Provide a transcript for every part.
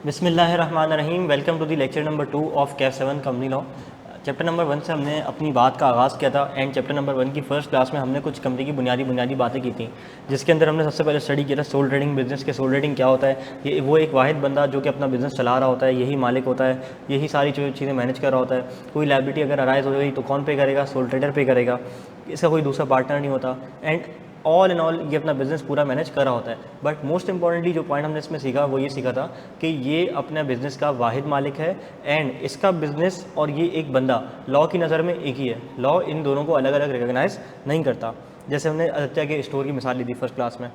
बिस्मिल्लाहिर्रहमानिर्रहीम। Welcome to the lecture number 2 of CAF 7 company law. Chapter number 1 से हमने अपनी बात का आगाज़ किया था एंड चैप्टर नंबर 1 की फर्स्ट क्लास में हमने कुछ कंपनी की बुनियादी बातें की थी, जिसके अंदर हमने सबसे पहले स्टडी किया था सोल ट्रेडिंग बिजनेस के। सोल ट्रेडिंग क्या होता है? ये वो एक वाहिद बंदा जो कि अपना बिजनेस चला रहा होता है, यही मालिक होता है, यही सारी चीज़ें मैनेज कर रहा होता है। कोई लायबिलिटी अगर अराइज हो गई तो कौन पे करेगा? सोल ट्रेडर पे करेगा, इसका कोई दूसरा पार्टनर नहीं होता। एंड ऑल इन ऑल ये अपना बिजनेस पूरा मैनेज कर रहा होता है। बट मोस्ट इंपॉर्टेंटली जो पॉइंट हमने इसमें सीखा वो ये सीखा था कि ये अपने बिजनेस का वाहिद मालिक है एंड इसका बिजनेस और ये एक बंदा लॉ की नज़र में एक ही है। लॉ इन दोनों को अलग अलग रिकॉग्नाइज नहीं करता। जैसे हमने आदित्य के स्टोर की मिसाल ली थी फर्स्ट क्लास में।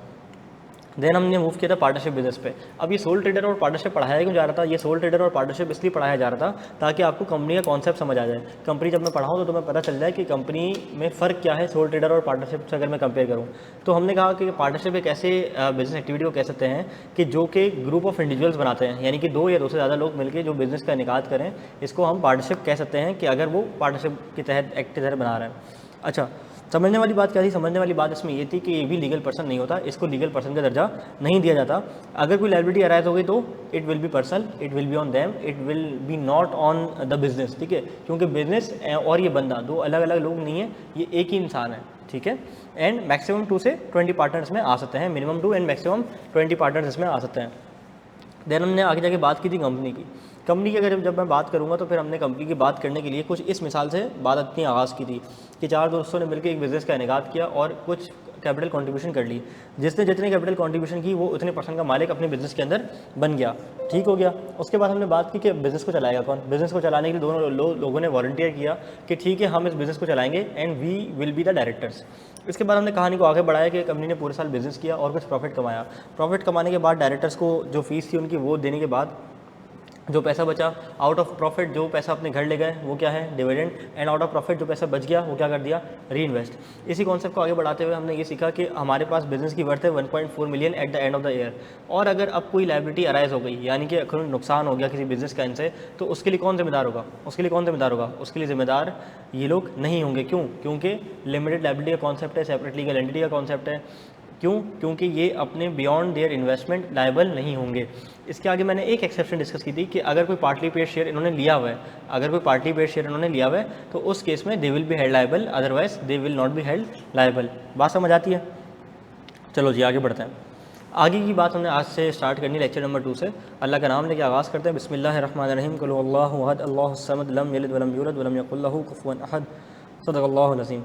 देन हमने मूव किया था पार्टनरशिप बिजनेस पे। अब ये सोल ट्रेडर और पार्टनरशिप पढ़ाया क्यों जा रहा था? ये सोल ट्रेडर और पार्टनरशिप इसलिए पढ़ाया जा रहा था ताकि आपको कंपनी का कॉन्सेप्ट समझ आ जाए। कंपनी जब मैं पढ़ाऊँ तो तुम्हें पता चल जाए कि कंपनी में फ़र्क क्या है सोल ट्रेडर और पार्टनरशिप से अगर मैं कंपेयर करूँ। तो हमने कहा कि पार्टनरशिप एक ऐसे बिजनेस एक्टिविटी को कह सकते हैं कि जो कि ग्रुप ऑफ इंडिविजुअल्स बनाते हैं, यानी कि दो या दो से ज़्यादा लोग मिलकर जो बिज़नेस का इनेकाद करें, इसको हम पार्टनरशिप कह सकते हैं कि अगर वो पार्टनरशिप के तहत एक्ट के तहत बना रहे हैं। अच्छा, समझने वाली बात क्या थी? समझने वाली बात इसमें ये थी कि ये भी लीगल पर्सन नहीं होता, इसको लीगल पर्सन का दर्जा नहीं दिया जाता। अगर कोई लायबिलिटी अराइज हो गई तो it will be personal, it will be on them, it will be not on the business. ठीक है, क्योंकि बिजनेस और ये बंदा दो अलग अलग लोग नहीं है, ये एक ही इंसान है। ठीक है, एंड मैक्सिमम 2 से 20 पार्टनर्स में आ सकते हैं, मिनिमम 2 एंड मैक्सिमम 20 पार्टनर्स इसमें आ सकते हैं। देन हमने आगे जाके बात की थी कंपनी की। कंपनी की अगर जब मैं बात करूंगा तो फिर हमने कंपनी की बात करने के लिए कुछ इस मिसाल से बात अपनी आगाज़ की थी कि 4 दोस्तों ने मिलकर एक बिज़नेस का इनेकाद किया और कुछ कैपिटल कंट्रीब्यूशन कर ली। जिसने जितने कैपिटल कंट्रीब्यूशन की वो उतने परसेंट का मालिक अपने बिजनेस के अंदर बन गया। ठीक हो गया। उसके बाद हमने बात की कि बिज़नेस को चलाएगा कौन? बिज़नेस को चलाने के लिए दोनों लोगों ने वॉलंटियर किया कि ठीक है हम इस बिज़नेस को चलाएंगे and we will be the directors. इसके बाद हमने कहानी को आगे बढ़ाया कि कंपनी ने पूरे साल बिज़नेस किया और कुछ प्रॉफिट कमाया। प्रॉफिट कमाने के बाद डायरेक्टर्स को जो फीस थी उनकी वो देने के बाद जो पैसा बचा, आउट ऑफ प्रॉफिट जो पैसा अपने घर ले गए वो क्या है? Dividend. And out of profit जो पैसा बच गया वो क्या कर दिया? री इन्वेस्ट। इसी कॉन्सेप्ट को आगे बढ़ाते हुए हमने ये सीखा कि हमारे पास बिजनेस की वर्थ है 1.4 million at the end of the year. और अगर अब कोई लायबिलिटी अराइज हो गई, यानी कि कोई नुकसान हो गया किसी बिजनेस का इनसे, तो उसके लिए कौन जिम्मेदार होगा? उसके लिए कौन जिम्मेदार होगा? उसके लिए जिम्मेदार ये लोग नहीं होंगे। क्यों? क्योंकि लिमिटेड लायबिलिटी का कॉन्सेप्ट है, सेपरेट लीगल एंटिटी का कॉन्सेप्ट है। क्यों? क्योंकि ये अपने बियॉन्ड देयर इन्वेस्टमेंट लायबल नहीं होंगे। इसके आगे मैंने एक एक्सेप्शन डिस्कस की थी कि अगर कोई पार्टली पेड शेयर इन्होंने लिया हुआ है, अगर कोई पार्टली पेड शेयर इन्होंने लिया हुआ है तो उस केस में they will be held liable, otherwise they will not be held liable. बात समझ आती है? चलो जी आगे बढ़ते हैं। आगे की बात हमने आज से स्टार्ट करनी लेक्चर नंबर 2 से। अल्लाह का नाम लेके आगाज़ करते हैं। बिस्मिल्लाहिर्रहमानिर्रहीम। कुल हुवल्लाहु अहद अल्लाहुस समद लम यलिद वलम यूलद वलम यकुल लहू कुफुवन अहद। सदक़ल्लाहुल अज़ीम।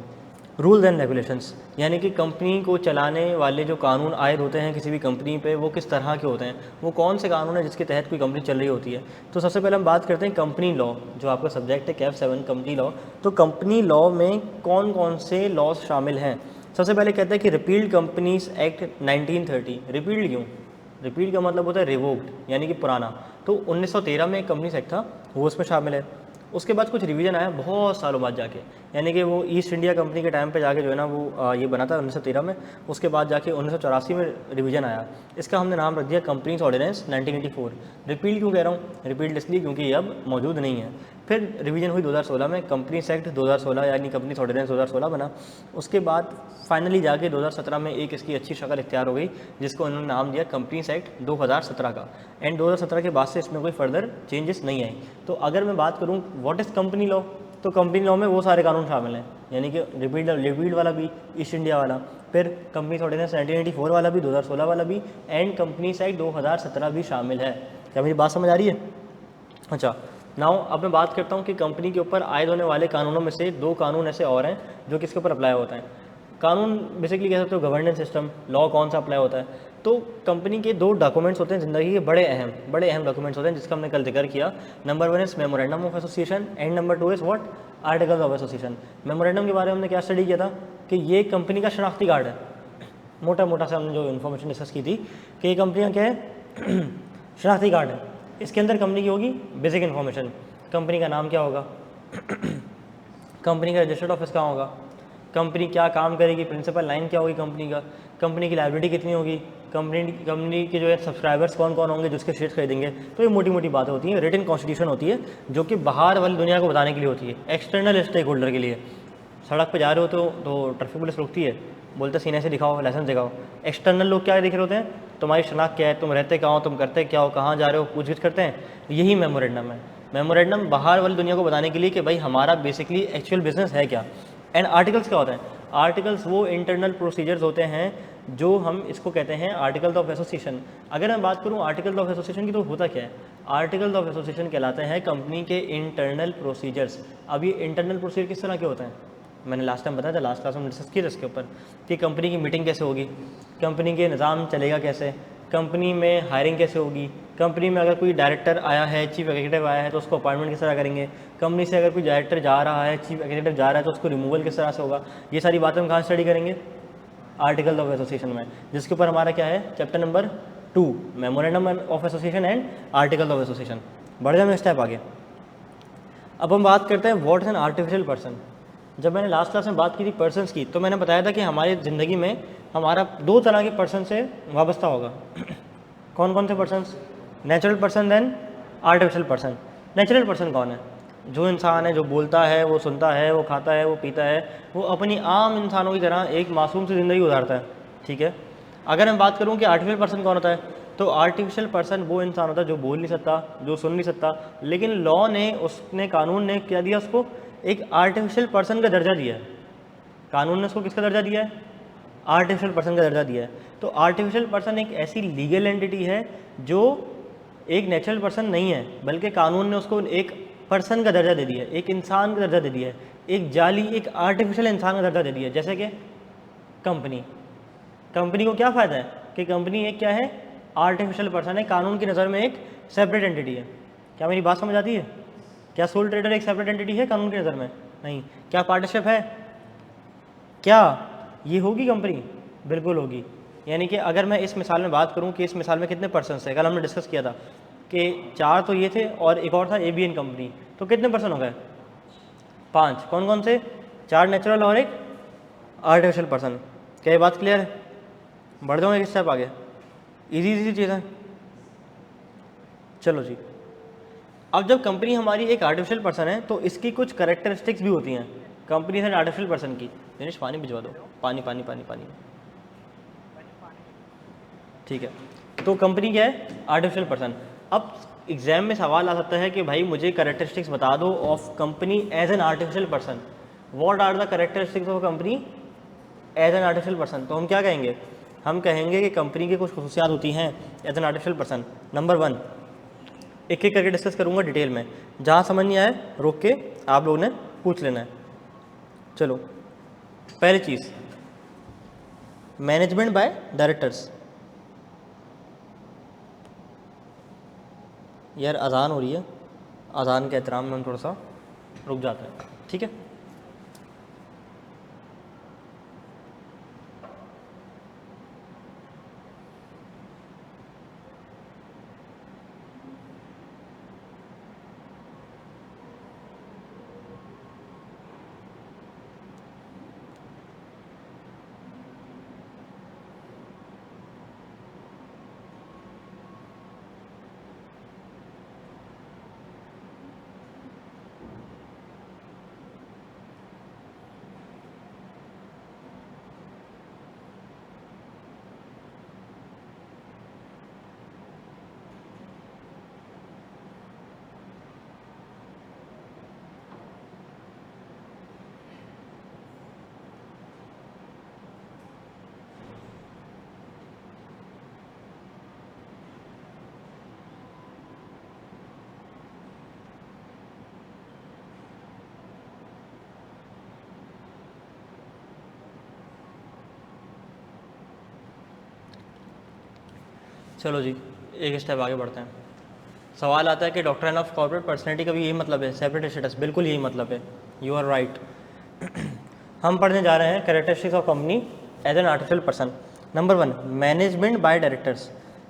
रूल्स एंड रेगुलेशंस, यानी कि कंपनी को चलाने वाले जो कानून आयद होते हैं किसी भी कंपनी पे वो किस तरह के होते हैं, वो कौन से कानून हैं जिसके तहत कोई कंपनी चल रही होती है। तो सबसे पहले हम बात करते हैं कंपनी लॉ, जो आपका सब्जेक्ट है कैफ 7 कंपनी लॉ। तो कंपनी लॉ में कौन कौन से लॉज शामिल हैं? सबसे पहले कहते हैं कि रिपील्ड कंपनीज एक्ट 1930। रिपील्ड क्यों? रिपील्ड का मतलब होता है रिवोक्ड, यानी कि पुराना। तो 1913 में एक कंपनीज एक्ट था, वो उसमें शामिल है। उसके बाद कुछ रिवीजन आया बहुत सालों बाद जाके, यानी कि वो ईस्ट इंडिया कंपनी के टाइम पे जाके जो है ना वो ये बना था 1913 में। उसके बाद जाके 1984 में रिवीजन आया। इसका हमने नाम रख दिया कंपनीज ऑर्डिनेंस 1984। रिपील क्यों कह रहा हूँ? रिपील्ड इसलिए क्योंकि ये अब मौजूद नहीं है। फिर रिवीजन हुई 2016 में, कंपनीज एक्ट 2016 यानी कंपनीज ऑर्डिनेंस 2016 बना। उसके बाद फाइनली जाके 2017 में एक इसकी अच्छी शक्ल इख्तियार हो गई जिसको उन्होंने नाम दिया कंपनीज एक्ट 2017 का। एंड 2017 के बाद से इसमें कोई फर्दर चेंजेस नहीं आई। तो अगर मैं बात करूँ व्हाट इज़ कंपनी लॉ, तो कंपनी लॉ में वो सारे कानून शामिल हैं, यानी कि रिपील्ड वाला भी, ईस्ट इंडिया वाला, फिर कंपनीज ऑर्डिनेंस 1984 वाला भी, 2016 वाला भी, एंड कंपनीज एक्ट 2017 भी शामिल है। क्या मेरी बात समझ आ रही है? अच्छा, नाउ अब मैं बात करता हूँ कि कंपनी के ऊपर आयद होने वाले कानूनों में से 2 कानून ऐसे और हैं जो किसके ऊपर अप्लाई होता है। कानून बेसिकली कह सकते हो गवर्नेंस सिस्टम, लॉ कौन सा अप्लाई होता है। तो कंपनी के 2 डॉक्यूमेंट्स होते हैं ज़िंदगी के बड़े अहम डॉक्यूमेंट्स होते हैं जिसका हमने कल जिक्र किया। Number 1 is memorandum of association and number 2 is what? Articles of association. Memorandum के बारे में हमने क्या स्टडी किया था कि ये कंपनी का शनाख्ती कार्ड है। मोटा सा हमने जो इन्फॉर्मेशन डिस्कस की थी कि ये कंपनी का क्या है? शनाख्ती कार्ड है। इसके अंदर कंपनी की होगी बेसिक इन्फॉर्मेशन, कंपनी का नाम क्या होगा, कंपनी का रजिस्टर्ड ऑफिस कहाँ होगा, कंपनी क्या काम करेगी, प्रिंसिपल लाइन क्या होगी कंपनी का, कंपनी की लायबिलिटी कितनी होगी, कंपनी के जो है सब्सक्राइबर्स कौन कौन होंगे जिसके शेयर खरीदेंगे। तो ये मोटी मोटी बातें होती हैं, रिटन कॉन्स्टिट्यूशन होती है जो कि बाहर वाली दुनिया को बताने के लिए होती है, एक्सटर्नल स्टेक होल्डर के लिए। सड़क पे जा रहे हो तो ट्रैफिक पुलिस रुकती है, बोलते सीने से दिखाओ, लाइसेंस दिखाओ। एक्सटर्नल लोग क्या देख रहे होते हैं? तुम्हारी शनाख्त क्या है, तुम रहते कहाँ हो, तुम करते क्या हो, कहाँ जा रहे हो, पूछ गिछ करते हैं। यही मेमोरेंडम है। मेमोरेंडम बाहर वाली दुनिया को बताने के लिए कि भाई हमारा बेसिकली एक्चुअल बिजनेस है क्या। एंड आर्टिकल्स क्या होता है? आर्टिकल्स वो इंटरनल प्रोसीजर्स होते हैं जो हम इसको कहते हैं आर्टिकल्स ऑफ एसोसिएशन। अगर मैं बात करूँ आर्टिकल्स ऑफ एसोसिएशन की, तो होता क्या है? आर्टिकल्स ऑफ एसोसिएशन कहलाते हैं कंपनी के इंटरनल प्रोसीजर्स। अब ये इंटरनल प्रोसीजर किस तरह के होते हैं? मैंने लास्ट टाइम बताया था, लास्ट क्लास में डिस्कस किया था इसके ऊपर कि कंपनी की मीटिंग कैसे होगी, कंपनी के निज़ाम चलेगा कैसे, कंपनी में हायरिंग कैसे होगी, कंपनी में अगर कोई डायरेक्टर आया है, चीफ एग्जीक्यूटिव आया है तो उसको अपॉइंटमेंट किस तरह करेंगे, कंपनी से अगर कोई डायरेक्टर जा रहा है, चीफ एग्जीक्यूटिव जा रहा है तो उसको रिमूवल किस तरह से होगा। ये सारी बातें हम कहाँ स्टडी करेंगे? आर्टिकल ऑफ एसोसिएशन में, जिसके ऊपर हमारा क्या है? Chapter number 2 memorandum of association and article of association. बढ़ जाए मैं स्टेप आगे। अब हम बात करते हैं what is an artificial person. जब मैंने लास्ट क्लास में बात की थी पर्सन्स की, तो मैंने बताया था कि हमारी ज़िंदगी में हमारा 2 तरह के पर्सन से वाबस्ता होगा। कौन कौन से persons? Natural person than artificial person. Natural person कौन है? जो इंसान है, जो बोलता है, वो सुनता है, वो खाता है, वो पीता है, वो अपनी आम इंसानों की तरह एक मासूम सी ज़िंदगी गुजारता है, ठीक है। अगर मैं बात करूँ कि आर्टिफिशियल पर्सन कौन होता है, तो आर्टिफिशियल पर्सन वो इंसान होता है जो बोल नहीं सकता, जो सुन नहीं सकता, लेकिन लॉ ने, उसने, कानून ने क्या दिया उसको? एक आर्टिफिशियल पर्सन का दर्जा दिया है। कानून ने उसको किसका दर्जा दिया है? आर्टिफिशियल पर्सन का दर्जा दिया है। तो आर्टिफिशियल पर्सन एक ऐसी लीगल एंटिटी है जो एक नेचुरल पर्सन नहीं है, बल्कि कानून ने उसको एक पर्सन का दर्जा दे दिया है, एक इंसान का दर्जा दे दिया है, एक जाली, एक आर्टिफिशियल इंसान का दर्जा दे दिया है। जैसे कि कंपनी, कंपनी को क्या फ़ायदा है कि कंपनी एक क्या है? आर्टिफिशियल पर्सन है, कानून की नज़र में एक सेपरेट एंटिटी है। क्या मेरी बात समझ आती है? क्या सोल ट्रेडर एक सेपरेट एंटिटी है कानून की नज़र में? नहीं। क्या पार्टनरशिप है? क्या ये होगी कंपनी? बिल्कुल होगी। यानी कि अगर मैं इस मिसाल में बात करूं कि इस मिसाल में कितने पर्सन थे, कल हमने डिस्कस किया था कि 4 तो ये थे और एक और था एबीएन कंपनी, तो कितने पर्सन हो गए? 5। कौन कौन से? 4 नेचुरल और एक आर्टिफिशियल पर्सन। क्या ये बात क्लियर है? बढ़ जाऊँ एक स्टेप आगे। इजी चीज़ है। चलो जी, अब जब कंपनी हमारी एक आर्टिफिशियल पर्सन है तो इसकी कुछ कैरेक्टरिस्टिक्स भी होती हैं कंपनी है आर्टिफिशियल पर्सन की। दिनेश पानी भिजवा दो, पानी पानी पानी पानी। ठीक है, तो कंपनी क्या है? Artificial person. अब एग्जाम में सवाल आ सकता है कि भाई मुझे कैरेक्टरिस्टिक्स बता दो of company as an artificial person. What are the characteristics of company as an artificial person? तो हम क्या कहेंगे? हम कहेंगे कि कंपनी की कुछ खुसूसियात होती हैं as an artificial person. Number 1, एक एक करके डिस्कस करूंगा डिटेल में, जहाँ समझ नहीं आए रोक के आप लोगों ने पूछ लेना है। चलो, पहली चीज़, मैनेजमेंट बाय डायरेक्टर्स। यार अजान हो रही है, अजान के एहतराम में हम थोड़ा सा रुक जाते हैं, ठीक है। चलो जी, एक स्टेप आगे बढ़ते हैं। सवाल आता है कि डॉक्ट्रिन ऑफ कॉर्पोरेट पर्सनैलिटी का भी यही मतलब है, सेपरेट स्टेटस। बिल्कुल यही मतलब है, यू आर राइट। हम पढ़ने जा रहे हैं characteristics of company as an artificial person. Number 1, management by directors.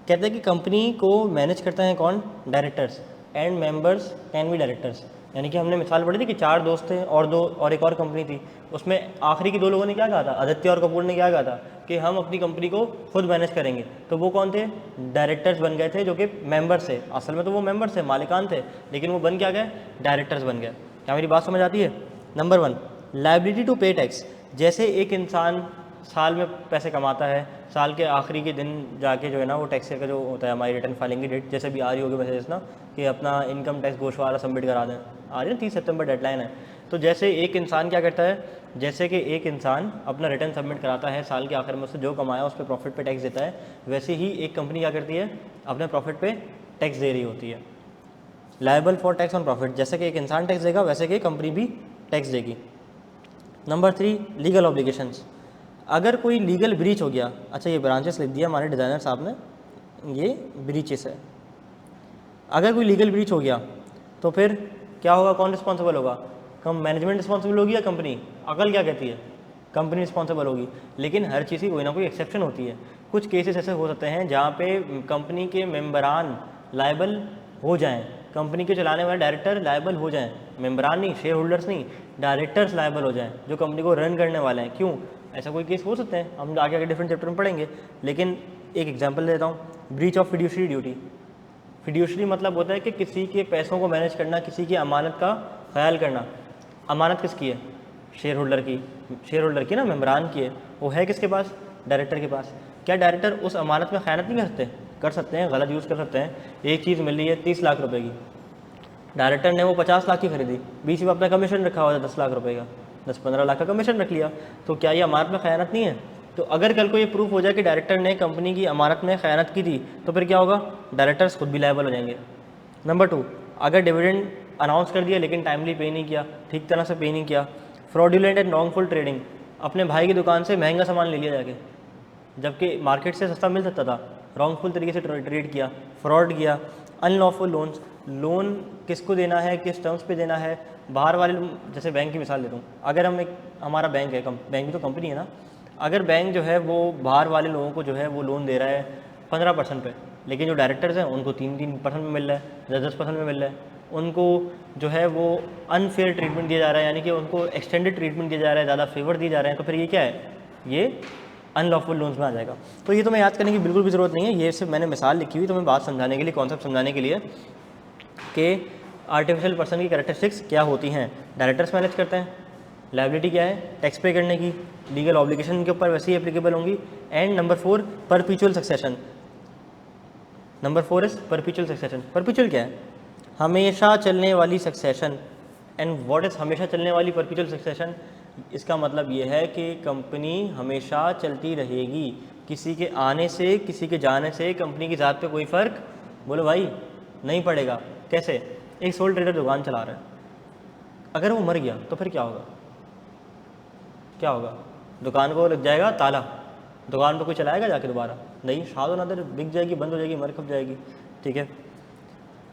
कहते हैं कि कंपनी को मैनेज करते हैं कौन? Directors, and members can be directors. यानी कि हमने मिसाल पढ़ी थी कि 4 दोस्त थे और एक और कंपनी थी, उसमें आखिरी की 2 लोगों ने क्या कहा था? आदित्य और कपूर ने क्या कहा था कि हम अपनी कंपनी को खुद मैनेज करेंगे। तो वो कौन थे? डायरेक्टर्स बन गए थे, जो कि मेंबर्स थे। असल में तो वो मेंबर्स थे, मालिकान थे, लेकिन वो बन क्या गए? डायरेक्टर्स बन गए। क्या मेरी बात समझ आती है? नंबर 1, लायबिलिटी टू पे टैक्स। जैसे एक इंसान साल में पैसे कमाता है, साल के आखिरी के दिन जाके जो है ना वो टैक्स का जो होता है हमारी रिटर्न फाइलिंग की डेट जैसे भी आ रही होगी मैसेज ना कि अपना इनकम टैक्स गोशवारा सबमिट करा दें, आ रही है 30 सितंबर डेडलाइन है। तो जैसे एक इंसान क्या करता है, जैसे कि एक इंसान अपना रिटर्न सबमिट कराता है साल के आखिर में, उससे जो कमाया उस पर प्रॉफिट पे टैक्स देता है, वैसे ही एक कंपनी क्या करती है अपने प्रॉफिट पे टैक्स दे रही होती है। Liable for tax on profit, जैसे कि एक इंसान टैक्स देगा वैसे कि कंपनी भी टैक्स देगी। नंबर 3 लीगल ऑब्लिगेशंस, अगर कोई लीगल ब्रीच हो गया, अच्छा ये ब्रांचेस लिख दिया हमारे डिज़ाइनर साहब ने, ये ब्रीचेस है। अगर कोई लीगल ब्रीच हो गया तो फिर क्या होगा, कौन रिस्पॉन्सिबल होगा, कम मैनेजमेंट रिस्पॉन्सिबल होगी या कंपनी? अकल क्या कहती है, कंपनी रिस्पॉन्सिबल होगी। लेकिन हर चीज़ की कोई ना कोई एक्सेप्शन होती है। कुछ केसेस ऐसे हो सकते हैं जहाँ पे कंपनी के मेंबरान लायबल हो जाएं, कंपनी के चलाने वाले डायरेक्टर लायबल हो जाएं, मेंबरान नहीं, शेयर होल्डर्स नहीं, डायरेक्टर्स लायबल हो जाएं जो कंपनी को रन करने वाले हैं। क्यों? ऐसा कोई केस हो सकते हैं, हम आगे आगे डिफरेंट चैप्टर में पढ़ेंगे। लेकिन एक एग्जांपल देता हूँ, breach of fiduciary duty. Fiduciary मतलब होता है कि किसी के पैसों को मैनेज करना, किसी की अमानत का ख्याल करना। अमानत किसकी है? शेयर होल्डर की, शेयर होल्डर की ना, मेंबरान की है। वो है किसके पास? डायरेक्टर के पास। क्या डायरेक्टर उस अमानत में ख़यानत नहीं कर सकते? कर सकते हैं, गलत यूज़ कर सकते हैं। एक चीज़ मिल रही है 30 लाख रुपए की, डायरेक्टर ने वो 50 लाख की खरीदी, बीच में अपना कमीशन रखा हुआ था 10 लाख रुपए का, 10-15 लाख का कमीशन रख लिया, तो क्या ये अमानत में ख़यानत नहीं है? तो अगर कल को ये प्रूफ हो जाए कि डायरेक्टर ने कंपनी की अमानत में ख़यानत की थी, तो फिर क्या होगा? डायरेक्टर्स खुद भी लायबल हो जाएंगे। नंबर 2, अगर डिविडेंड अनाउंस कर दिया लेकिन टाइमली पे नहीं किया, ठीक तरह से पे नहीं किया। फ्रॉडुलेंट एंड रॉन्गफुल ट्रेडिंग, अपने भाई की दुकान से महंगा सामान ले लिया जाके, जबकि मार्केट से सस्ता मिल सकता था, रॉन्गफुल तरीके से ट्रेड किया, फ्रॉड किया। अनलॉफुल लोन्स, लोन किसको देना है, किस टर्म्स पे देना है, बाहर वाले, जैसे बैंक की मिसाल देता हूँ, अगर हम एक, हमारा बैंक है, बैंक भी तो कंपनी है ना, अगर बैंक जो है वो बाहर वाले लोगों को जो है वो लोन दे रहा है 15% पे, लेकिन जो डायरेक्टर्स हैं उनको 3% में मिल रहा है, 10% में मिल रहा है, उनको जो है वो अनफेयर ट्रीटमेंट दिया जा रहा है, यानी कि उनको एक्सटेंडेड ट्रीटमेंट दिया जा रहा है, ज़्यादा फेवर दिए जा रहे हैं, तो फिर ये क्या है? ये अनलॉफुल लोन्स में आ जाएगा। तो ये तुम्हें याद करने की बिल्कुल भी ज़रूरत नहीं है, ये सिर्फ मैंने मिसाल लिखी हुई तुम्हें बात समझाने के लिए, कॉन्सेप्ट समझाने के लिए कि आर्टिफिशियल पर्सन की कैरेक्टरिस्टिक्स क्या होती हैं। डायरेक्टर्स मैनेज करते हैं, लायबिलिटी क्या है? टैक्स पे करने की, लीगल ऑब्लिगेशन के ऊपर वैसे ही एप्लीकेबल होंगी। And number 4 परपीचुअल succession. Number 4 is परपीचुअल succession. परपीचुअल क्या है? हमेशा चलने वाली सक्सेशन। एंड व्हाट इज़ हमेशा चलने वाली परपीचुअल सक्सेशन? इसका मतलब ये है कि कंपनी हमेशा चलती रहेगी, किसी के आने से, किसी के जाने से कंपनी की ज़ात पे कोई फ़र्क, बोलो भाई, नहीं पड़ेगा। कैसे? एक सोल ट्रेडर दुकान चला रहा है, अगर वो मर गया तो फिर क्या होगा? क्या होगा? दुकान को लग जाएगा ताला, दुकान पे कोई चलाएगा जाके दोबारा? नहीं, शादो नदर बिक जाएगी, बंद हो जाएगी, मर खप जाएगी। ठीक है।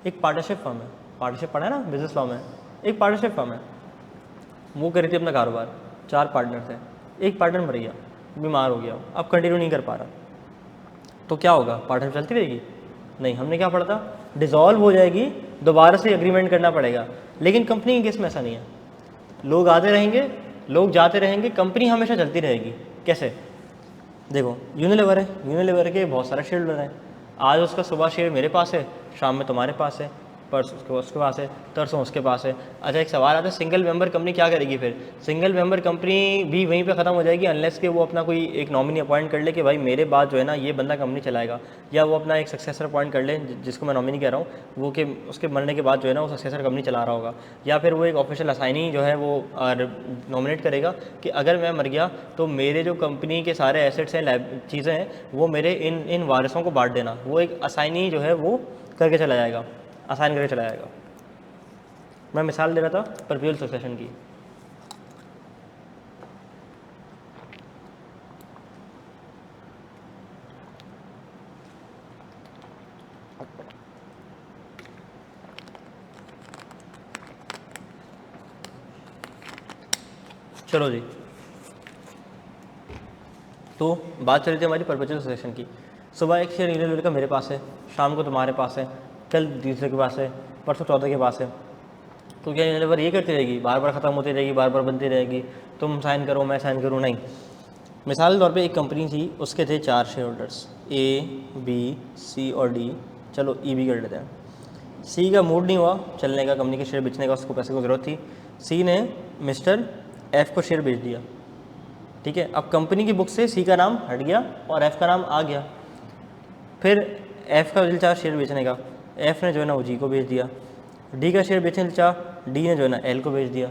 एक पार्टनरशिप फर्म है, पार्टनरशिप पढ़ा है ना, बिजनेस फर्म है, एक पार्टनरशिप फर्म है, वो कर रही थी अपना कारोबार, 4 पार्टनर थे, एक पार्टनर मर गया, बीमार हो गया, अब कंटिन्यू नहीं कर पा रहा, तो क्या होगा? पार्टनरशिप चलती रहेगी? नहीं, हमने क्या पढ़ा था? डिसॉल्व हो जाएगी, दोबारा से एग्रीमेंट करना पड़ेगा। लेकिन कंपनी के केस में ऐसा नहीं है, लोग आते रहेंगे, लोग जाते रहेंगे, कंपनी हमेशा चलती रहेगी। कैसे? देखो, यूनिलीवर है, यूनिलीवर के बहुत सारे शेयर होल्डर हैं, आज उसका सुबह शेयर मेरे पास है, शाम में तुम्हारे पास है, परसों उसके पास है, तरसों उसके पास है। अच्छा, एक सवाल आता है, सिंगल मेंबर कंपनी क्या करेगी फिर? सिंगल मेंबर कंपनी भी वहीं पे ख़त्म हो जाएगी, अनलेस कि वो अपना कोई एक नॉमिनी अपॉइंट कर ले कि भाई मेरे बाद जो है ना ये बंदा कंपनी चलाएगा, या वो अपना एक सक्सेसर अपॉइंट कर ले, जिसको मैं नॉमिनी कह रहा हूँ, वो कि उसके मरने के बाद जो है ना वो सक्सेसर कंपनी चला रहा होगा, या फिर वो एक ऑफिशियल असाइनी जो है वो नॉमिनेट करेगा कि अगर मैं मर गया तो मेरे जो कंपनी के सारे एसेट्स हैं, चीज़ें हैं, वो मेरे इन वारिसों को बांट देना। वो एक असाइनी जो है वो करके चला जाएगा, असाइन करके चला जाएगा। मैं मिसाल दे रहा था परपीचुअल सक्सेशन की। चलो जी, तो बात चल रही थी हमारी परपीचुअल सक्सेशन की। सुबह एक शेयर यूनिलीवर का मेरे पास है, शाम को तुम्हारे पास है, कल तीसरे के पास है, परसों चौथे के पास है। तो क्या यूनिलीवर ये करती रहेगी, बार बार ख़त्म होती रहेगी, बार बार बनती रहेगी, तुम साइन करो मैं साइन करूँ? नहीं। मिसाल के तौर पे एक कंपनी थी, उसके थे 4 शेयर होल्डर्स, ए, बी, सी और डी। चलो ई भी कर लेते हैं। सी का मूड नहीं हुआ चलने का, कंपनी के शेयर बेचने का, उसको पैसे की ज़रूरत थी। सी ने मिस्टर एफ को शेयर बेच दिया। ठीक है। अब कंपनी की बुक से सी का नाम हट गया और एफ़ का नाम आ गया। फिर एफ़ का दिल चाह शेयर बेचने का, एफ़ ने जो है ना वो जी को बेच दिया। डी का शेयर बेचने दिल चाह, डी ने जो है ना एल को बेच दिया।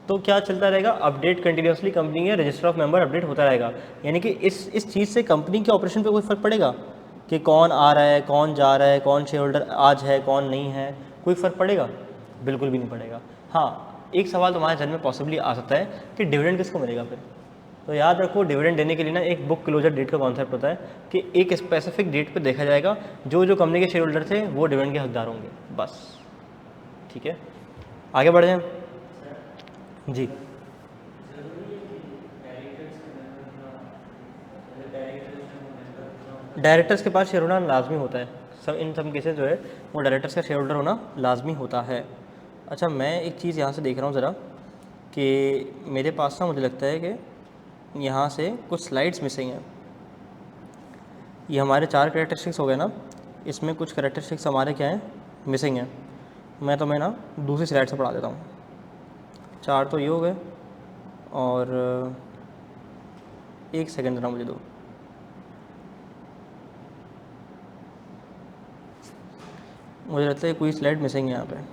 तो क्या चलता रहेगा, अपडेट कंटिन्यूसली कंपनी के रजिस्टर ऑफ मेंबर अपडेट होता रहेगा। यानी कि इस चीज़ से कंपनी के ऑपरेशन पे कोई फ़र्क पड़ेगा कि कौन आ रहा है, कौन जा रहा है, कौन शेयर होल्डर आज है, कौन नहीं है, कोई फ़र्क पड़ेगा? बिल्कुल भी नहीं पड़ेगा। हाँ, एक सवाल तुम्हारे जहन में पॉसिबली आ सकता है कि डिविडेंड किसको मिलेगा फिर? तो याद रखो, डिविडेंड देने के लिए ना एक बुक क्लोजर डेट का कॉन्सेप्ट होता है कि एक स्पेसिफिक डेट पे देखा जाएगा जो जो कंपनी के शेयर होल्डर थे वो डिविडेंड के हकदार होंगे, बस। ठीक है, आगे बढ़ जाएं जी। डायरेक्टर्स के पास शेयर होना लाजमी होता है, इन सब केसेस जो है वो डायरेक्टर्स का शेयर होल्डर होना लाजमी होता है। अच्छा, मैं एक चीज़ यहाँ से देख रहा हूँ ज़रा कि मेरे पास ना मुझे लगता है कि यहाँ से कुछ स्लाइड्स मिसिंग हैं। ये हमारे 4 कैरेक्टरिस्टिक्स हो गए ना, इसमें कुछ कैरेक्टरिस्टिक्स हमारे क्या हैं, मिसिंग हैं। मैं तुम्हें ना दूसरी स्लाइड से पढ़ा देता हूँ। 4 तो ये हो गए, और एक सेकेंड ना मुझे दो। मुझे लगता है कोई स्लाइड मिसिंग है यहाँ पे।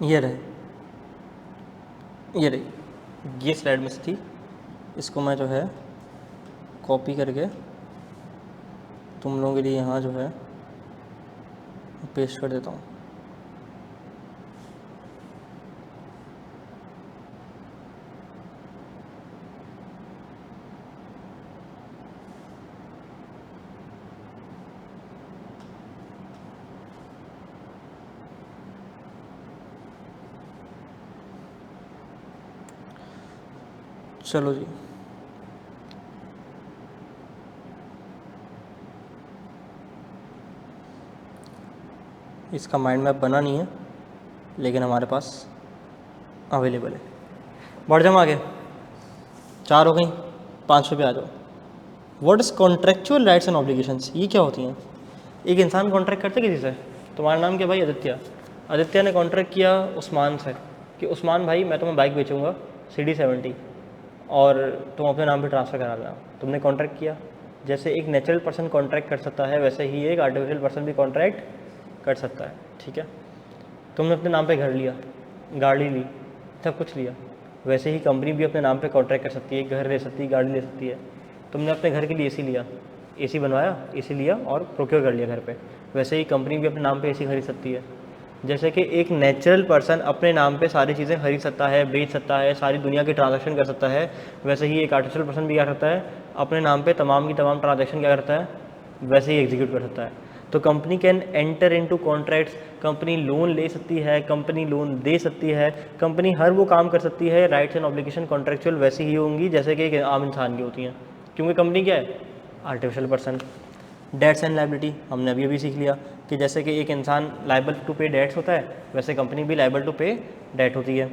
ये रहे, ये स्लाइड मिस थी, इसको मैं जो है कॉपी करके तुम लोगों के लिए यहाँ जो है पेस्ट कर देता हूँ। चलो जी, इसका माइंड मैप बना नहीं है लेकिन हमारे पास अवेलेबल है। बढ़ जाओ आगे, 4 हो गई, 5 पे आ जाओ। What is contractual rights and obligations, ये क्या होती हैं? एक इंसान कॉन्ट्रैक्ट करते किसी से, तुम्हारा नाम क्या भाई? आदित्य। आदित्य ने कॉन्ट्रैक्ट किया उस्मान से कि उस्मान भाई मैं तुम्हें बाइक बेचूंगा CD70 और तुम अपने नाम पे ट्रांसफ़र करा देना। तुमने कॉन्ट्रैक्ट किया। जैसे एक नेचुरल पर्सन कॉन्ट्रैक्ट कर सकता है, वैसे ही एक आर्टिफिशियल पर्सन भी कॉन्ट्रैक्ट कर सकता है। ठीक है, तुमने अपने नाम पे घर लिया, गाड़ी ली, सब कुछ लिया, वैसे ही कंपनी भी अपने नाम पे कॉन्ट्रैक्ट कर सकती है, घर ले सकती है, गाड़ी ले सकती है। तुमने अपने घर के लिए AC लिया, AC बनवाया, AC लिया और प्रोक्योर कर लिया घर पे, वैसे ही कंपनी भी अपने नाम पे AC खरीद सकती है। जैसे कि एक नेचुरल पर्सन अपने नाम पे सारी चीज़ें खरीद सकता है, बेच सकता है, सारी दुनिया की ट्रांजैक्शन कर सकता है, वैसे ही एक आर्टिफिशियल पर्सन भी क्या करता है, अपने नाम पे तमाम की तमाम ट्रांजैक्शन क्या करता है, वैसे ही एग्जीक्यूट कर सकता है। तो company can enter into contracts, company loan ले सकती है, कंपनी लोन दे सकती है, कंपनी हर वो काम कर सकती है। राइट्स एंड ऑब्लिगेशन कॉन्ट्रेक्चुअल वैसी ही होंगी जैसे कि एक आम इंसान की होती हैं, क्योंकि कंपनी क्या है, artificial person. Debts and liability हमने अभी सीख लिया कि जैसे कि एक इंसान लायबल टू पे डेट्स होता है, वैसे कंपनी भी लायबल टू पे डेट होती है।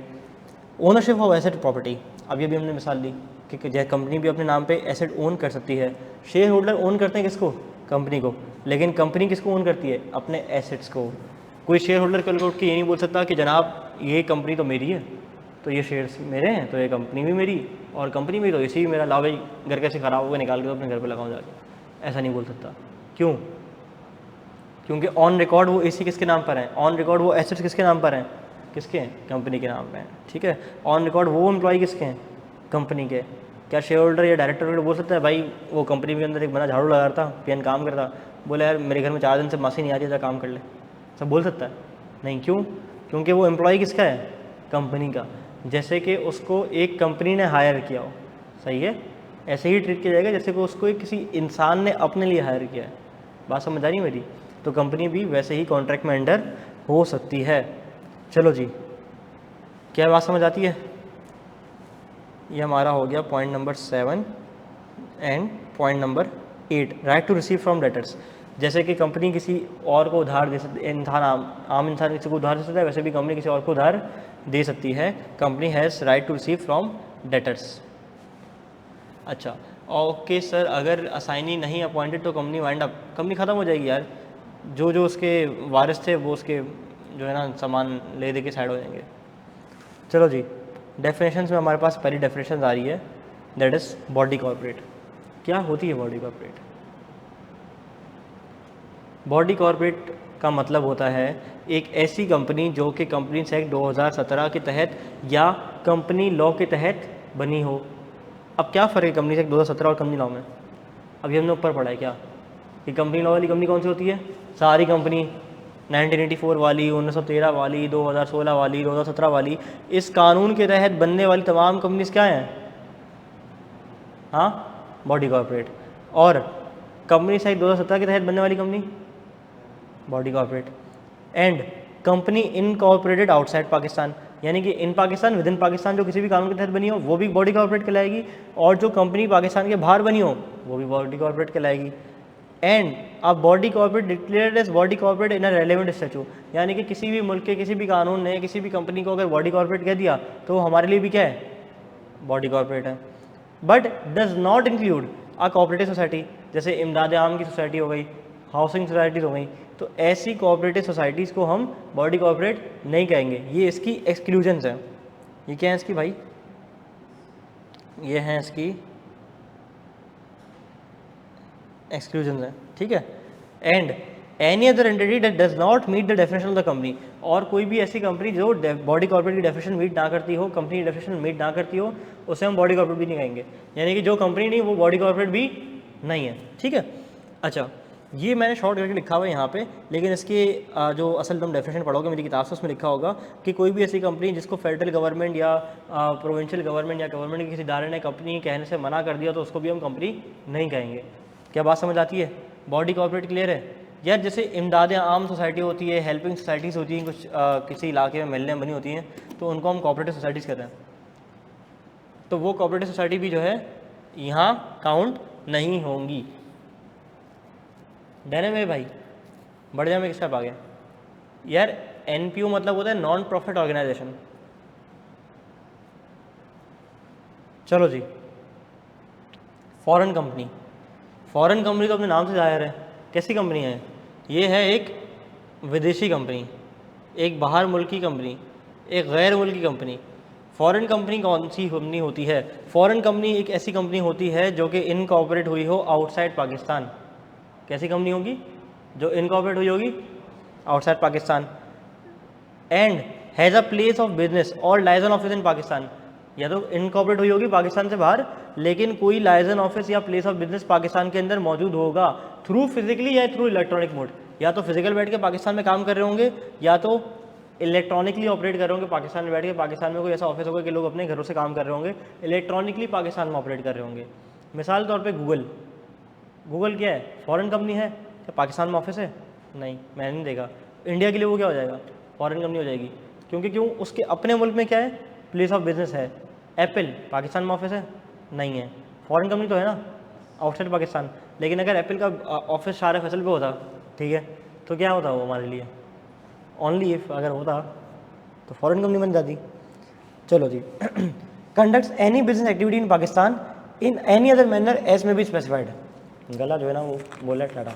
ओनरशिप ऑफ एसेट प्रॉपर्टी, अभी अभी हमने मिसाल दी कि जैसे कंपनी भी अपने नाम पे एसेट ओन कर सकती है। शेयर होल्डर ओन करते हैं किसको, कंपनी को, लेकिन कंपनी किसको ओन करती है, अपने एसेट्स को। कोई शेयर होल्डर कल को उठ के ये नहीं बोल सकता कि जनाब ये कंपनी तो मेरी है, तो ये शेयर्स मेरे हैं, तो ये कंपनी भी मेरी, और कंपनी में तो इसी भी मेरा, ला भाई घर कैसे ख़राब होगा, निकाल के तो अपने घर पे लगाऊँ जाके, ऐसा नहीं बोल सकता। क्यों? क्योंकि ऑन रिकॉर्ड वो AC किसके नाम पर है, ऑन रिकॉर्ड वो एसेट्स किसके नाम पर हैं, किसके हैं, कंपनी के नाम पे हैं। ठीक है, ऑन रिकॉर्ड वो एम्प्लॉय किसके हैं, कंपनी के। क्या शेयर होल्डर या डायरेक्टर वगैरह बोल सकता है भाई वो कंपनी के अंदर एक बंदा झाड़ू लगा रहा था, PN काम करता, बोले यार मेरे घर में 4 दिन से मासी नहीं आ रही था, काम कर ले, सब बोल सकता है? नहीं। क्यों? क्योंकि वो एम्प्लॉय किसका है, कंपनी का। जैसे कि उसको एक कंपनी ने हायर किया हो, सही है, ऐसे ही ट्रीट किया जाएगा जैसे कि उसको एक किसी इंसान ने अपने लिए हायर किया है। बात समझ आ रही मेरी? तो कंपनी भी वैसे ही कॉन्ट्रैक्ट में एंटर हो सकती है। चलो जी, क्या बात समझ आती है? ये हमारा हो गया point number 7 and point number 8 right to receive from debtors, जैसे कि कंपनी किसी और को उधार दे सकती, इंसान आम इंसान किसी को उधार दे सकता है, वैसे भी कंपनी किसी और को उधार दे सकती है। Company has right to receive from debtors. अच्छा ओके सर, अगर असाइनी नहीं अपॉइंटेड तो कंपनी वाइंड अप, कंपनी ख़त्म हो जाएगी यार। जो जो उसके वारिस थे वो उसके जो है ना सामान ले दे के साइड हो जाएंगे। चलो जी, डेफिनेशंस में हमारे पास पहली डेफिनेशन आ रही है, दैट इज़ बॉडी कॉर्पोरेट। क्या होती है बॉडी कॉर्पोरेट? बॉडी कॉर्पोरेट का मतलब होता है एक ऐसी कंपनी जो कि कंपनीज एक्ट 2017 के तहत या कंपनी लॉ के तहत बनी हो। अब क्या फ़र्क है कंपनी एक्ट 2017 और कंपनी लॉ में? अभी हमने ऊपर पढ़ा है क्या कि कंपनी लॉ वाली कंपनी कौन सी होती है? सारी कंपनी 1984 वाली, 1913 वाली, 2016 वाली, 2017 वाली, इस कानून के तहत बनने वाली तमाम कंपनीज क्या हैं? हाँ, बॉडी कॉर्पोरेट। और कंपनी एक्ट 2017 के तहत बनने वाली company body corporate. And company incorporated outside Pakistan, यानी कि इन पाकिस्तान, विद इन पाकिस्तान जो किसी भी कानून के तहत बनी हो वो भी बॉडी कॉर्पोरेट कहलाएगी, और जो कंपनी पाकिस्तान के बाहर बनी हो वो भी बॉडी कॉर्पोरेट कहलाएगी। एंड अब body corporate declared as body corporate in a relevant statute, यानी कि किसी भी मुल्क के किसी भी कानून ने किसी भी कंपनी को अगर बॉडी कॉर्पोरेट कह दिया तो हमारे लिए भी क्या है? बॉडी कॉर्पोरेट है। But does not include a cooperative society, जैसे इमदाद आम की सोसाइटी हो गई, हाउसिंग सोसाइटीज़ हो गई, तो ऐसी कोऑपरेटिव सोसाइटीज़ को हम बॉडी कॉर्पोरेट नहीं कहेंगे। ये इसकी एक्सक्लूजन्स हैं। ये क्या है इसकी भाई? ये हैं इसकी एक्सक्लूजन्स हैं, ठीक है। And any other entity that does not meet the definition of the company, और कोई भी ऐसी कंपनी जो बॉडी कॉर्पोरेट की डेफिनेशन मीट ना करती हो, कंपनी की डेफिनेशन मीट ना करती हो, उसे हम बॉडी कॉर्पोरेट भी नहीं कहेंगे। यानी कि जो कंपनी नहीं वो बॉडी कॉर्पोरेट भी नहीं है, ठीक है। अच्छा, ये मैंने शॉर्ट करके लिखा हुआ है यहाँ पे, लेकिन इसके जो असल तुम डेफिनेशन पढ़ोगे मेरी किताब से उसमें लिखा होगा कि कोई भी ऐसी कंपनी जिसको फेडरल गवर्नमेंट या प्रोविंशियल गवर्नमेंट या गवर्नमेंट के किसी इदारे ने कंपनी कहने से मना कर दिया तो उसको भी हम कंपनी नहीं कहेंगे। क्या बात समझ आती है? बॉडी कॉर्पोरेट क्लियर है यार? जैसे इमदाद आम सोसाइटी होती है, हेल्पिंग सोसाइटीज़ होती हैं, कुछ किसी इलाके में मिलने बनी होती हैं, तो उनको हम कोऑपरेटिव सोसाइटीज़ कहते हैं। तो वो कोऑपरेटिव सोसाइटी भी जो है यहाँ काउंट नहीं होंगी। डरे मेरे भाई, बढ़ जाए में किसका आ गया यार? एनपीओ मतलब होता है नॉन प्रॉफिट ऑर्गेनाइजेशन। चलो जी, फॉरेन कंपनी। फॉरेन कंपनी तो अपने नाम से जाहिर है, कैसी कंपनी है? ये है एक विदेशी कंपनी, एक बाहर मुल्क की कंपनी, एक गैर मुल्की कंपनी। फॉरेन कंपनी कौन सी कंपनी होती है? फॉरेन कंपनी एक ऐसी कंपनी होती है जो कि इनकॉर्पोरेट हुई हो आउटसाइड पाकिस्तान। कैसी कंपनी होगी? जो इनकॉर्पोरेट हुई होगी outside Pakistan. And has a place of business और लाइजन ऑफिस इन पाकिस्तान, या तो इनकॉर्पोरेट हुई होगी पाकिस्तान से बाहर, लेकिन कोई लाइजन ऑफिस या प्लेस ऑफ बिजनेस पाकिस्तान के अंदर मौजूद होगा, थ्रू फिजिकली या थ्रू इलेक्ट्रॉनिक मोड। या तो फिजिकल बैठ के पाकिस्तान में काम कर रहे होंगे, या तो इलेक्ट्रॉनिकली ऑपरेट कर रहे होंगे पाकिस्तान में बैठ के। पाकिस्तान में कोई ऐसा ऑफिस होगा कि लोग अपने घरों से काम कर रहे होंगे, इलेक्ट्रॉनिकली पाकिस्तान में ऑपरेट कर रहे होंगे। मिसाल के तौर पर गूगल क्या है? फॉरेन कंपनी है? क्या पाकिस्तान में ऑफिस है? नहीं, मैंने नहीं देखा। इंडिया के लिए वो क्या हो जाएगा? फॉरेन कंपनी हो जाएगी। क्योंकि क्यों? उसके अपने मुल्क में क्या है? प्लेस ऑफ बिजनेस है। एप्पल पाकिस्तान में ऑफिस है? नहीं है, फॉरेन कंपनी तो है ना, आउटसाइड पाकिस्तान। लेकिन अगर एप्पल का ऑफिस शार फैसल पे होता, ठीक है, तो क्या होता वो हमारे लिए? ओनली इफ अगर होता तो फॉरेन कंपनी बन जाती। चलो जी, conducts any business activity in Pakistan in any other manner as may be specified. गला जो है ना वो बोला टाटा।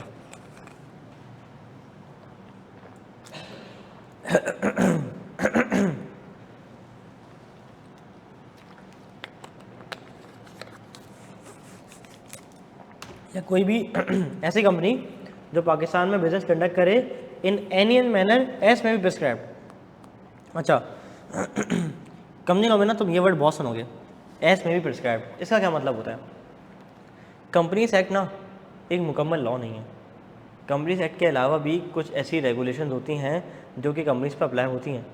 या कोई भी ऐसी कंपनी जो पाकिस्तान में बिजनेस कंडक्ट करे in any manner as may be prescribed. अच्छा, कंपनी लॉ में ना तुम ये वर्ड बहुत सुनोगे, एज में बी प्रिस्क्राइब्ड। इसका क्या मतलब होता है? कंपनीज एक्ट ना एक मुकम्मल लॉ नहीं है। कंपनीज एक्ट के अलावा भी कुछ ऐसी रेगुलेशन होती हैं जो कि कंपनीज पर अप्लाई होती हैं।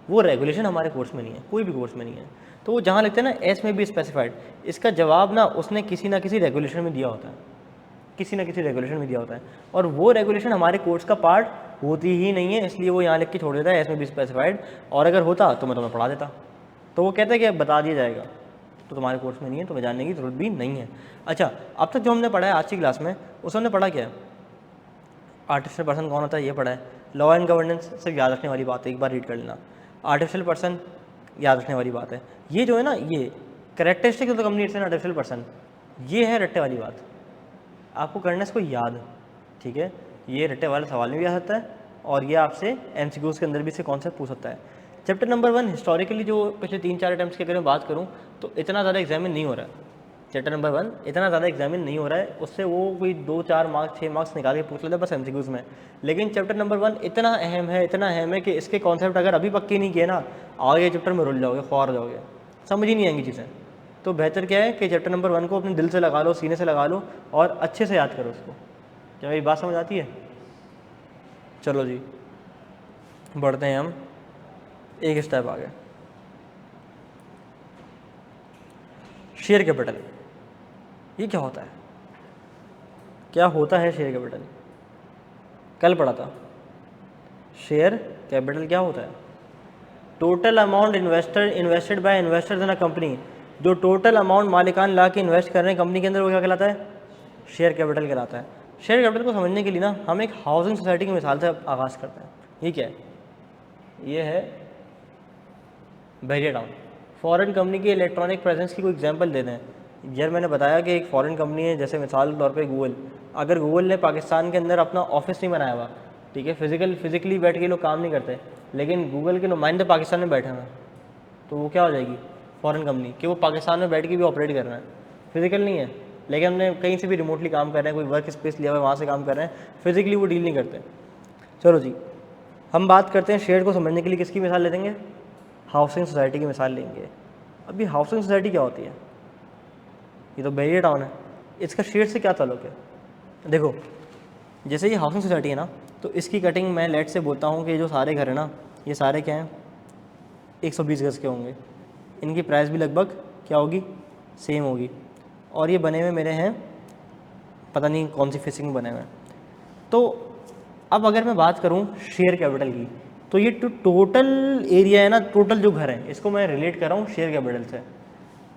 वो रेगुलेशन हमारे कोर्स में नहीं है, कोई भी कोर्स में नहीं है। तो वो जहाँ लिखते हैं ना एस में बी स्पेसिफाइड, इसका जवाब ना उसने किसी ना किसी रेगुलेशन में दिया होता है, किसी ना किसी रेगुलेशन में दिया होता है, और वो रेगुलेशन हमारे कोर्स का पार्ट होती ही नहीं है, इसलिए वो यहाँ लिख के छोड़ देता है एस में बी स्पेसिफाइड। और अगर होता तो मैं तुम्हें पढ़ा देता। तो वो कहता है कि बता दिया जाएगा, तो तुम्हारे कोर्स में नहीं है, तुम्हें जानने की ज़रूरत भी नहीं है। अच्छा, अब तक जो हमने पढ़ा है आज की क्लास में, उसमें हमने पढ़ा क्या है? आर्टिफिशियल पर्सन कौन होता है ये पढ़ा है। लॉ एंड गवर्नेंस सिर्फ याद रखने वाली बात है, एक बार रीड कर लेना। आर्टिफिशियल पर्सन याद रखने वाली बात है। ये जो है ना, ये characteristic of the company it's an artificial person, ये है रट्टे वाली बात, आपको करना इसको याद, ठीक है। ये रट्टे वाले सवाल में भी आ सकता है और ये आपसे MCQs के अंदर भी से कॉन्सेप्ट पूछ सकता है। चैप्टर नंबर 1 हिस्टोरिकली जो पिछले 3-4 अटैम्प्ट्स की अगर मैं बात करूँ तो इतना ज़्यादा एग्जामिन नहीं हो रहा है। चैप्टर नंबर 1 इतना ज़्यादा एग्जामिन नहीं हो रहा है, उससे वो कोई 2-4 मार्क्स 6 मार्क्स निकाल के पूछ लेता है बस MCQs में। लेकिन चैप्टर नंबर 1 इतना अहम है, इतना अहम है कि इसके कॉन्सेप्ट अगर अभी पक्के नहीं किए ना, आगे चैप्टर में रुल जाओगे, ख्वार हो जाओगे, समझ ही नहीं आएंगी चीज़ें। तो बेहतर क्या है कि चैप्टर नंबर 1 को अपने दिल से लगा लो, सीने से लगा लो और अच्छे से याद करो उसको। क्या मेरी बात समझ आती है? चलो जी, बढ़ते हैं हम एक स्टेप आगे। शेयर कैपिटल, ये क्या होता है? क्या होता है शेयर कैपिटल? कल पढ़ा था। शेयर कैपिटल क्या होता है? Total amount invested bye investors in a company, जो टोटल अमाउंट मालिकान ला के इन्वेस्ट कर रहे हैं कंपनी के अंदर, वो क्या कहलाता है? शेयर कैपिटल कहलाता है। शेयर कैपिटल को समझने के लिए ना हम एक हाउसिंग सोसाइटी की मिसाल से आगाज़ करते हैं। ये क्या है? ये है बैरियर टाउन। फॉरेन कंपनी की इलेक्ट्रॉनिक प्रेजेंस की कोई एग्जांपल देते हैं। यार मैंने बताया कि एक फॉरेन कंपनी है, जैसे मिसाल के तौर पे गूगल। अगर गूगल ने पाकिस्तान के अंदर अपना ऑफिस नहीं बनाया हुआ, ठीक है, फिजिकली बैठ के लोग काम नहीं करते, लेकिन गूगल के नुमाइंदे पाकिस्तान में बैठे हैं, तो वो क्या हो जाएगी? फॉरेन कंपनी, कि वो पाकिस्तान में बैठ के भी ऑपरेट कर रहे हैं, फिजिकल नहीं है, लेकिन हमने कहीं से भी रिमोटली काम कर रहे हैं, कोई वर्क स्पेस लिया हुआ है वहाँ से काम कर रहे हैं, फिजिकली वो डील नहीं करते। चलो जी, हम बात करते हैं शेयर को समझने के लिए किसकी मिसाल ले देंगे? हाउसिंग सोसाइटी की मिसाल लेंगे। अभी हाउसिंग सोसाइटी क्या होती है? ये तो बैरियर टाउन है, इसका शेयर से क्या ताल्लुक है? देखो, जैसे ये हाउसिंग सोसाइटी है ना, तो इसकी कटिंग मैं लेट से बोलता हूँ कि जो सारे घर है ना, ये सारे क्या हैं? 120 गज़ के होंगे। इनकी प्राइस भी लगभग क्या होगी? सेम होगी। और ये बने हुए मेरे हैं, पता नहीं कौन सी फेसिंग में बने हुए हैं। तो अब अगर मैं बात करूं शेयर कैपिटल की, तो ये टोटल एरिया है ना, टोटल जो घर है, इसको मैं रिलेट कर रहा हूँ शेयर कैपिटल से।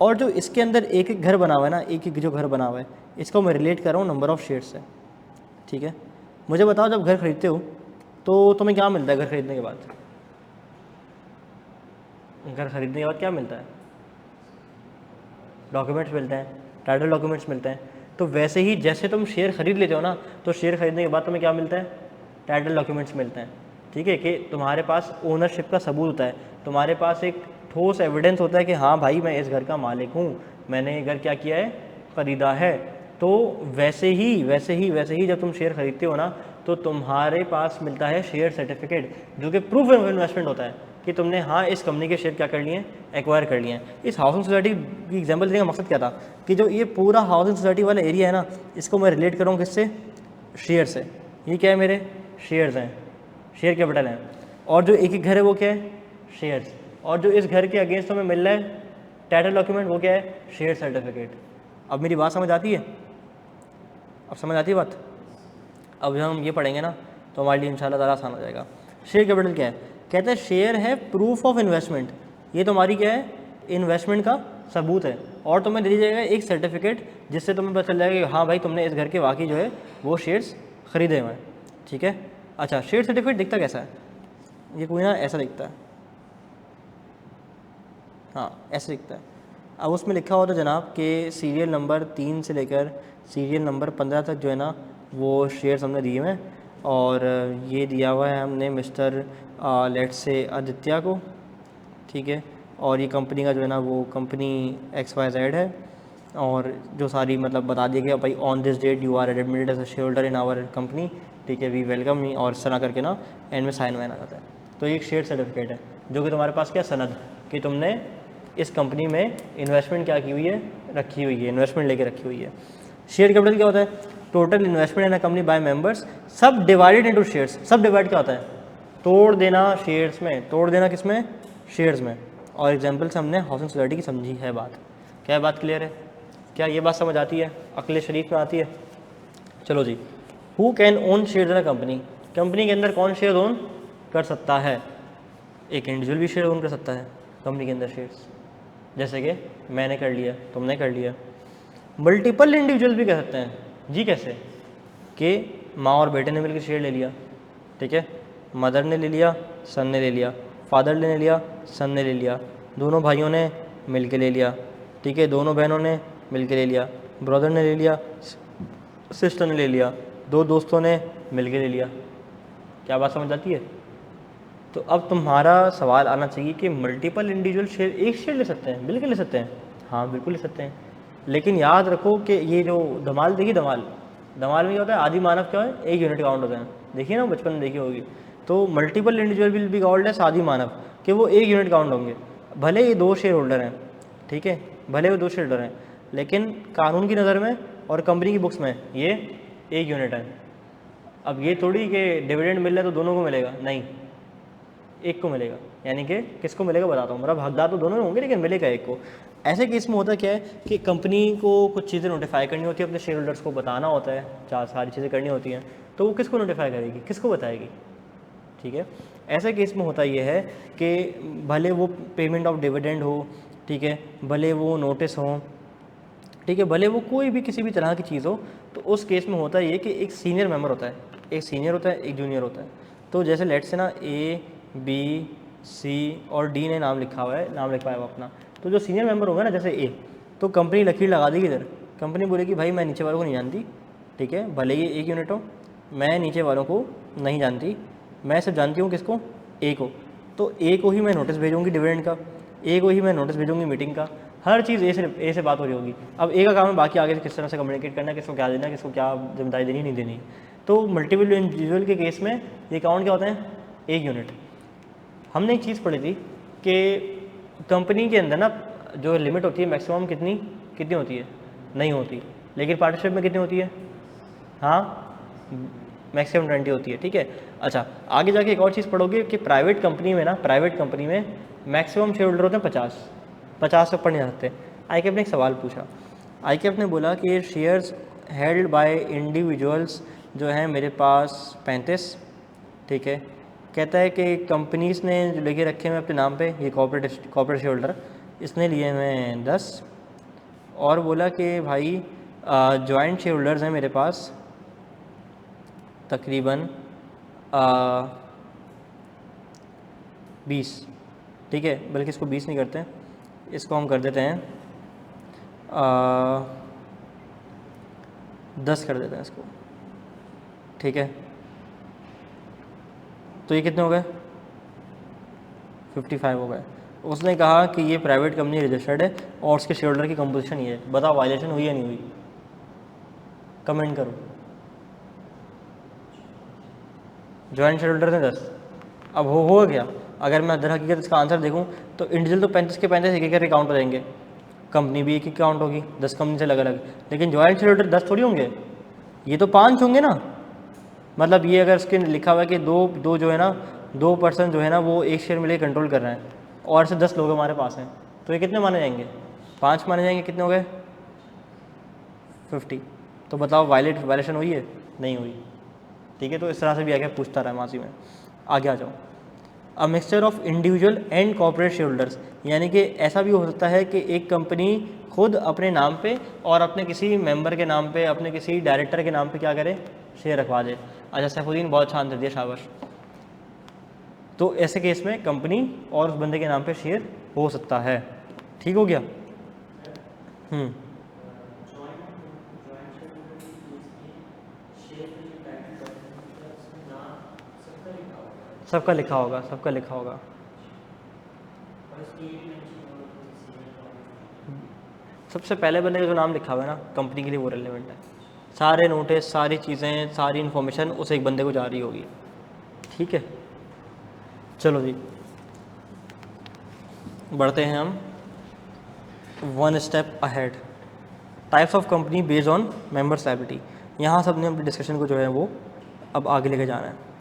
और जो इसके अंदर एक एक घर बना हुआ है ना, एक एक जो घर बना हुआ है, इसको मैं रिलेट कर रहा हूँ नंबर ऑफ़ शेयर से, ठीक है। मुझे बताओ, जब घर खरीदते हो तो तुम्हें क्या मिलता है? घर खरीदने के बाद, घर खरीदने के बाद क्या मिलता है? डॉक्यूमेंट्स मिलते हैं, टाइटल डॉक्यूमेंट्स मिलते हैं। तो वैसे ही जैसे तुम शेयर खरीद लेते हो ना, तो शेयर खरीदने के बाद तुम्हें क्या मिलता है? टाइटल डॉक्यूमेंट्स मिलते हैं, ठीक है, कि तुम्हारे पास ओनरशिप का सबूत होता है, तुम्हारे पास एक ठोस एविडेंस होता है कि हाँ भाई मैं इस घर का मालिक हूँ, मैंने ये घर क्या किया है? खरीदा है। तो वैसे ही जब तुम शेयर खरीदते हो ना, तो तुम्हारे पास मिलता है शेयर सर्टिफिकेट, जो कि प्रूफ ऑफ इन्वेस्टमेंट होता है कि तुमने हाँ इस कंपनी के शेयर क्या कर लिए हैं? एक्वायर कर लिए हैं। इस हाउसिंग सोसाइटी की एग्जांपल देने का मकसद क्या था कि जो ये पूरा हाउसिंग सोसाइटी वाला एरिया है ना, इसको मैं रिलेट करूँ किससे? शेयर से। ये क्या है? मेरे शेयर्स हैं, शेयर कैपिटल हैं। और जो एक एक घर है वो क्या है? शेयर्स। और जो इस घर के अगेंस्ट हमें मिल रहा है टाइटल डॉक्यूमेंट, वो क्या है? Share certificate. अब मेरी बात समझ आती है? अब समझ आती है बात? अब जब हम ये पढ़ेंगे ना, तो हमारे लिए इंशाल्लाह ज़रा आसान हो जाएगा। शेयर कैपिटल क्या है? कहते हैं शेयर है प्रूफ ऑफ इन्वेस्टमेंट। ये तुम्हारी क्या है? इन्वेस्टमेंट का सबूत है। और तुम्हें दे दीजिएगा एक सर्टिफिकेट, जिससे तुम्हें पता चल जाएगा कि हाँ भाई तुमने इस घर के वाकई जो है वो शेयर्स खरीदे हुए हैं, ठीक है। अच्छा, शेयर सर्टिफिकेट दिखता कैसा है? ये कोई ना ऐसा दिखता है, हाँ ऐसे दिखता है। अब उसमें लिखा होता है जनाब कि सीरियल नंबर 3 से लेकर सीरियल नंबर 15 तक जो है ना, वो शेयर्स हमने दिए हुए हैं। और ये दिया हुआ है हमने मिस्टर लेट से आदित्य को, ठीक है। और ये कंपनी का जो है ना, वो कंपनी XYZ है। और जो सारी मतलब बता दिया गया, भाई on this date you are admitted as a shareholder in our company, ठीक है, वी वेलकम मी, और सना करके ना एंड में साइन वाइन आ जाता है। तो ये एक शेयर सर्टिफिकेट है, जो कि तुम्हारे पास क्या सनद कि तुमने इस कंपनी में इन्वेस्टमेंट क्या की हुई है? रखी हुई है, इन्वेस्टमेंट लेके रखी हुई है। शेयर कैपिटल क्या होता है? Total investment in a company by members, सब डिवाइडेड इनटू शेयर्स। सब डिवाइड क्या होता है? तोड़ देना शेयर्स में। तोड़ देना किस में? शेयर्स में। और एग्जांपल से हमने हाउसिंग सोसाइटी की समझी है बात। क्या बात क्लियर है? क्या ये बात समझ आती है? अक्ल शरीफ में आती है? चलो जी, who can own shares in a company? Company के अंदर कौन शेयर ओन कर सकता है? एक इंडिविजुअल भी शेयर ओन कर सकता है कंपनी के अंदर शेयर्स, जैसे कि मैंने कर लिया, तुमने कर लिया। मल्टीपल इंडिविजुअल भी कह सकते हैं जी। कैसे? कि माँ और बेटे ने मिलकर शेयर ले लिया, ठीक है, मदर ने ले लिया, सन ने ले लिया, फादर ने ले लिया, सन ने ले लिया, दोनों भाइयों ने मिल के ले लिया, ठीक है, दोनों बहनों ने मिल के ले लिया, ब्रदर ने ले लिया, सिस्टर ने ले लिया, दो दोस्तों ने मिल के ले लिया। क्या बात समझ आती है? तो अब तुम्हारा सवाल आना चाहिए कि मल्टीपल इंडिविजुअल शेयर एक शेयर ले सकते हैं? बिल्कुल ले सकते हैं, हाँ बिल्कुल ले सकते हैं। लेकिन याद रखो कि ये जो धमाल देखिए, धमाल में क्या होता है, आदि मानव क्या है, एक यूनिट काउंट होता है। देखिए ना, बचपन में देखी होगी। तो multiple individual will be count as आदि मानव, कि वो एक यूनिट काउंट होंगे, भले ये दो शेयर होल्डर हैं, ठीक है, भले वो दो शेयर होल्डर हैं, लेकिन कानून की नज़र में और कंपनी की बुक्स में ये एक यूनिट है। अब ये थोड़ी कि डिविडेंड मिल रहा है तो दोनों को मिलेगा, नहीं, एक को मिलेगा। यानी कि किसको मिलेगा बताता हूँ, मतलब हकदार तो दोनों होंगे लेकिन मिलेगा एक को। ऐसे केस में होता क्या है कि कंपनी को कुछ चीज़ें नोटिफाई करनी होती है, अपने शेयर होल्डर्स को बताना होता है, चार सारी चीज़ें करनी होती हैं, तो वो किसको नोटिफाई करेगी, किसको बताएगी, ठीक है। ऐसे केस में होता ये है कि भले वो पेमेंट ऑफ डिविडेंड हो, ठीक है, भले वो नोटिस हो, ठीक है, भले वो कोई भी किसी भी तरह की चीज़ हो, तो उस केस में होता ये कि एक सीनियर मेंबर होता है, एक सीनियर होता है, एक जूनियर होता है। तो जैसे लेट से ना A, B, C और D ने नाम लिखा हुआ है, नाम लिखवाया हुआ अपना, तो जो सीनियर मेंबर होगा ना, जैसे A, तो कंपनी लकीर लगा देगी इधर, कंपनी बोलेगी भाई मैं नीचे वालों को नहीं जानती, ठीक है, भले ही एक यूनिट हो, मैं नीचे वालों को नहीं जानती, मैं सिर्फ जानती हूँ किसको, A को, तो A को ही मैं नोटिस भेजूँगी डिविडेंड का, A को ही मैं नोटिस भेजूँगी मीटिंग का, हर चीज़ ए से बात हो रही होगी। अब A का काम है बाकी आगे किस तरह से कम्युनिकेट करना है, किसको क्या देना है, किसको क्या जिम्मेदारी देनी नहीं देनी। तो मल्टीपल इंडिविजुअल के केस में ये अकाउंट क्या होते हैं, एक यूनिट। हमने एक चीज़ पढ़ी थी कि कंपनी के अंदर ना जो लिमिट होती है मैक्सिमम कितनी होती है, नहीं होती, लेकिन पार्टनरशिप में कितनी होती है, हाँ मैक्सिमम 20 होती है, ठीक है। अच्छा, आगे जाके एक और चीज़ पढ़ोगे कि प्राइवेट कंपनी में ना, प्राइवेट कंपनी में मैक्सिमम शेयर होल्डर होते हैं 50 से ऊपर नहीं आ सकते। आईकेएफ ने एक सवाल पूछा, आईकेएफ ने बोला कि शेयर्स हेल्ड बाय इंडिविजुअल्स जो हैं मेरे पास 35, ठीक है, कहता है कि कंपनीज ने जो लेके रखे हैं अपने नाम पे, ये कॉर्पोरेट शेयर होल्डर, इसने लिए हैं 10, और बोला कि भाई जॉइंट शेयर होल्डर्स हैं मेरे पास तकरीबन 20, ठीक है, बल्कि इसको 20 नहीं करते, इसको हम कर देते हैं 10 कर देते हैं इसको, ठीक है। तो ये कितने हो गए, 55 हो गए। उसने कहा कि ये प्राइवेट कंपनी रजिस्टर्ड है और उसके शेयर होल्डर की कंपोजिशन ये है, बताओ वायलेशन हुई या नहीं हुई, कमेंट करो। जॉइंट शेयर होल्डर ने 10, अब हो गया। अगर मैं दर हकीकत इसका आंसर देखूं तो इंडिविजुअल तो 35 के 35 एक एक अकाउंट हो जाएंगे, कंपनी भी एक अकाउंट होगी, 10 कंपनी से अलग अलग, लेकिन जॉइंट शेयर होल्डर 10 थोड़ी होंगे, ये तो 5 होंगे ना। मतलब ये अगर इसके लिखा हुआ है कि दो जो है ना, 2 पर्सन जो है ना वो एक शेयर मिले कंट्रोल कर रहे हैं और से 10 लोग हमारे पास हैं, तो ये कितने माने जाएंगे, 5 माने जाएंगे। कितने हो गए, 50। तो बताओ वायलेशन हुई है, नहीं हुई, ठीक है। तो इस तरह से भी आगे पूछता रहा माजी में। आगे आ जाओ, a mixture of individual and corporate share holders, यानी कि ऐसा भी हो सकता है कि एक कंपनी खुद अपने नाम पे और अपने किसी मेंबर के नाम पे, अपने किसी डायरेक्टर के नाम पे क्या करे, शेयर रखवा दे। अच्छा, सैफुद्दीन बहुत शांत दिया, शाबाश। तो ऐसे केस में कंपनी और उस बंदे के नाम पे शेयर हो सकता है, ठीक हो गया। सबका लिखा होगा, सबका लिखा होगा। सबसे पहले बंदे का जो नाम लिखा हुआ है ना कंपनी के लिए वो रेलेवेंट है, सारे नोटिस, सारी चीज़ें, सारी इन्फॉर्मेशन उस एक बंदे को जा रही होगी, ठीक है। चलो जी, बढ़ते हैं हम 1 step ahead, types of company based on members liability. यहाँ सब ने अपनी डिस्कशन को जो है वो अब आगे लेके जाना है।